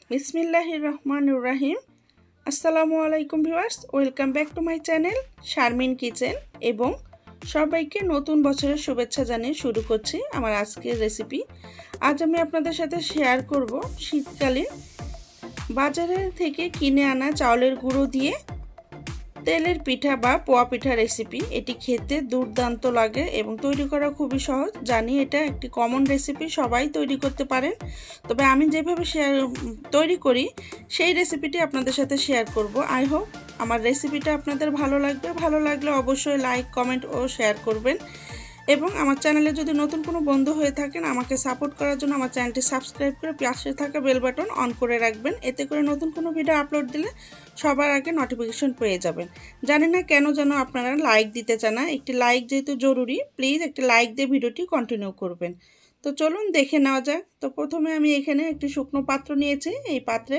বিসমিল্লাহির রহমানির রহিম। আসসালামু আলাইকুম viewers, welcome back to my channel Sharmin kitchen এবং সবাইকে নতুন বছরের শুভেচ্ছা জানিয়ে শুরু করছি আমার আজকের রেসিপি। আজ আমি আপনাদের সাথে শেয়ার করব শীতকালে বাজারে থেকে কিনে আনা চাউলের গুঁড়ো দিয়ে তেলের পিঠা বা পোয়া পিঠা রেসিপি। এটি খেতে দুর্দান্ত লাগে এবং তৈরি করা খুবই সহজ। জানি এটা একটি কমন রেসিপি, সবাই তৈরি করতে পারেন, তবে আমি যেভাবে তৈরি করি সেই রেসিপিটি আপনাদের সাথে শেয়ার করব। আই হোপ আমার রেসিপিটা আপনাদের ভালো লাগবে। ভালো লাগলে অবশ্যই লাইক, কমেন্ট ও শেয়ার করবেন এবং আমার চ্যানেলে যদি নতুন কোনো বন্ধু হয়ে থাকেন আমাকে সাপোর্ট করার জন্য আমার চ্যানেলটি সাবস্ক্রাইব করে পাশে থাকা বেল বাটন অন করে রাখবেন। এতে করে নতুন কোনো ভিডিও আপলোড দিলে সবার আগে নোটিফিকেশন পেয়ে যাবেন। জানি না কেন যেন আপনারা লাইক দিতে চান না, একটি লাইক যেহেতু জরুরি, প্লিজ একটি লাইক দিয়ে ভিডিওটি কন্টিনিউ করবেন। তো চলুন দেখে নেওয়া যাক। তো প্রথমে আমি এখানে একটি শুকনো পাত্র নিয়েছি। এই পাত্রে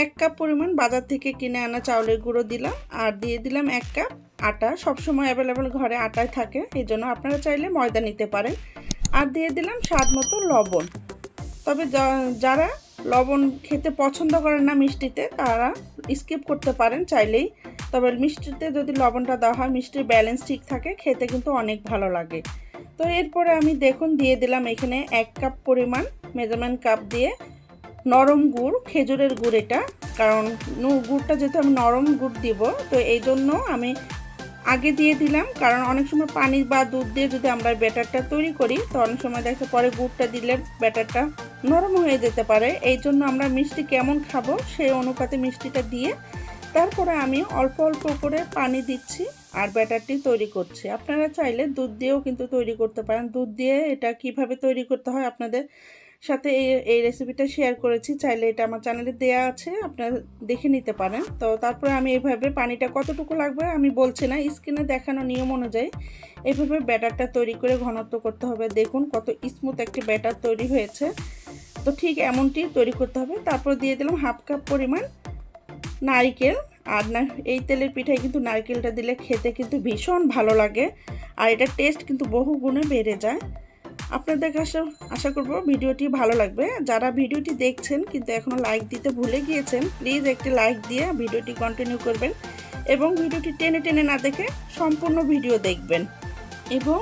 1 কাপ পরিমাণ বাজার থেকে কিনে আনা চাউলের গুঁড়ো দিলাম আর দিয়ে দিলাম 1 কাপ আটা। সবসময় অ্যাভেলেবেল ঘরে আটাই থাকে, এই জন্য আপনারা চাইলে ময়দা নিতে পারেন। আর দিয়ে দিলাম স্বাদ মতো লবণ। তবে যারা লবণ খেতে পছন্দ করেন না মিষ্টিতে, তারা স্কিপ করতে পারেন চাইলেই। তবে মিষ্টিতে যদি লবণটা দেওয়া হয় মিষ্টির ব্যালেন্স ঠিক থাকে, খেতে কিন্তু অনেক ভালো লাগে। তো এরপরে আমি দেখুন দিয়ে দিলাম এখানে 1 কাপ পরিমাণ মেজারমেন্ট কাপ দিয়ে নরম গুড়, খেজুরের গুড় এটা, কারণ গুড়টা যেহেতু আমি নরম গুড় দিব তো এই জন্য আমি আগে দিয়ে দিলাম। কারণ অনেক সময় পানি বা দুধ দিয়ে যদি আমরা ব্যাটারটা তৈরি করি তো অনেক সময় দেখে পরে গুড়টা দিলে ব্যাটারটা নরম হয়ে যেতে পারে। এই জন্য আমরা মিষ্টি কেমন খাবো সেই অনুপাতে মিষ্টিটা দিয়ে তারপরে আমি অল্প অল্প করে পানি দিচ্ছি আর ব্যাটারটি তৈরি করছি। আপনারা চাইলে দুধ দিয়েও কিন্তু তৈরি করতে পারেন। দুধ দিয়ে এটা কিভাবে তৈরি করতে হয় আপনাদের সাথে এই রেসিপিটা শেয়ার করেছি, চাইলে এটা আমার চ্যানেলে দেয়া আছে, আপনারা দেখে নিতে পারেন। তো তারপরে আমি এইভাবে পানিটা কতটুকু লাগবে আমি বলছি না, স্ক্রিনে দেখানো নিয়ম অনুযায়ী এইভাবে ব্যাটারটা তৈরি করে ঘনত্ব করতে হবে। দেখুন কত স্মুথ একটি ব্যাটার তৈরি হয়েছে। তো ঠিক এমনটি তৈরি করতে হবে। তারপর দিয়ে দিলাম 1/2 কাপ পরিমাণ নারকেল। আর না, এই তেলের পিঠায় কিন্তু নারকেলটা দিলে খেতে কিন্তু ভীষণ ভালো লাগে আর এটার টেস্ট কিন্তু বহু গুণে বেড়ে যায়। আপনাদের কাছে আশা করব ভিডিওটি ভালো লাগবে। যারা ভিডিওটি দেখছেন কিন্তু এখনও লাইক দিতে ভুলে গিয়েছেন, প্লিজ একটি লাইক দিয়ে ভিডিওটি কন্টিনিউ করবেন এবং ভিডিওটি টেনে টেনে না দেখে সম্পূর্ণ ভিডিও দেখবেন। এবং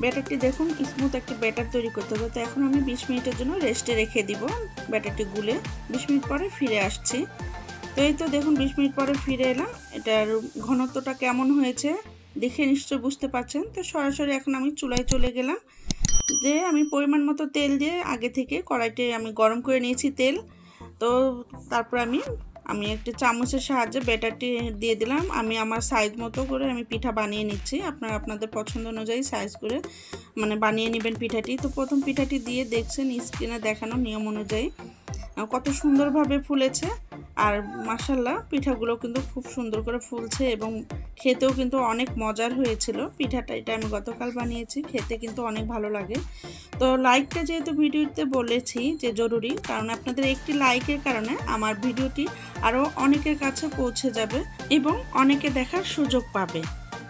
ব্যাটারটি দেখুন স্মুথ একটি ব্যাটার তৈরি করতে হবে। তো এখন আমি 20 মিনিটের জন্য রেস্টে রেখে দিব ব্যাটারটি গুলে। 20 মিনিট পরে ফিরে আসছি। তো এই তো দেখুন 20 মিনিট পরে ফিরে এলাম। এটার ঘনত্বটা কেমন হয়েছে দেখে নিশ্চয় বুঝতে পারছেন। তো সরাসরি এখন আমি চুলায় চলে গেলাম। যে আমি পরিমাণ মতো তেল দিয়ে আগে থেকে কড়াইতে আমি গরম করে নিয়েছি তেল। তো তারপর আমি একটি চামচের সাহায্যে ব্যাটারটি দিয়ে দিলাম। আমি আমার সাইজ মতো করে আমি পিঠা বানিয়ে নিচ্ছি। আপনারা আপনাদের পছন্দ অনুযায়ী সাইজ করে বানিয়ে নেবেন পিঠাটি। তো প্রথম পিঠাটি দিয়ে দেখছেন স্ক্রিনে দেখানো নিয়ম অনুযায়ী কত সুন্দরভাবে ফুলেছে। আর মাশাআল্লাহ পিঠাগুলো কিন্তু খুব সুন্দর করে ফুলছে এবং খেতেও কিন্তু অনেক মজার হয়েছিল পিঠাটা। এটা আমি গতকাল বানিয়েছি, খেতে কিন্তু অনেক ভালো লাগে। তো লাইকটা যেহেতু ভিডিওতে বলেছি যে জরুরি, কারণ আপনাদের একটি লাইকের কারণে আমার ভিডিওটি আরও অনেকের কাছে পৌঁছে যাবে এবং অনেকে দেখার সুযোগ পাবে।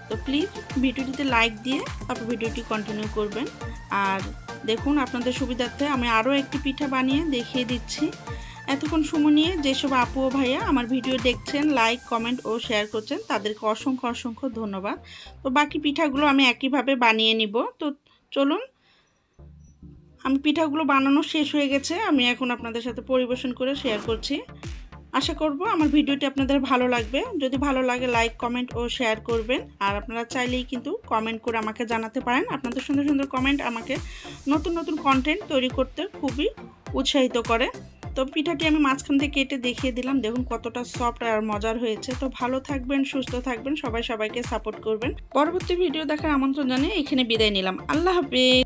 তো প্লিজ ভিডিওটিতে লাইক দিয়ে তারপর ভিডিওটি কন্টিনিউ করবেন। আর দেখুন আপনাদের সুবিধার্থে আমি আরও একটি পিঠা বানিয়ে দেখিয়ে দিচ্ছি। এতক্ষণ সময় নিয়ে যেসব আপু ও ভাইয়া আমার ভিডিও দেখছেন, লাইক, কমেন্ট ও শেয়ার করছেন, তাদেরকে অসংখ্য অসংখ্য ধন্যবাদ। তো বাকি পিঠাগুলো আমি একইভাবে বানিয়ে নিব। তো চলুন, আমি পিঠাগুলো বানানো শেষ হয়ে গেছে, আমি এখন আপনাদের সাথে পরিবেশন করে শেয়ার করছি। আশা করব আমার ভিডিওটি আপনাদের ভালো লাগবে। যদি ভালো লাগে লাইক, কমেন্ট ও শেয়ার করবেন। আর আপনারা চাইলেই কিন্তু কমেন্ট করে আমাকে জানাতে পারেন। আপনাদের সুন্দর সুন্দর কমেন্ট আমাকে নতুন নতুন কন্টেন্ট তৈরি করতে খুবই উৎসাহিত করে। তো পিঠাটি আমি মাঝখান থেকে কেটে দেখিয়ে দিলাম, দেখুন কতটা সফট আর মজার হয়েছে। তো ভালো থাকবেন, সুস্থ থাকবেন, সবাই সবাইকে সাপোর্ট করবেন। পরবর্তী ভিডিও দেখার আমন্ত্রণ জানিয়ে এখানে বিদায় নিলাম। আল্লাহ হাফেজ।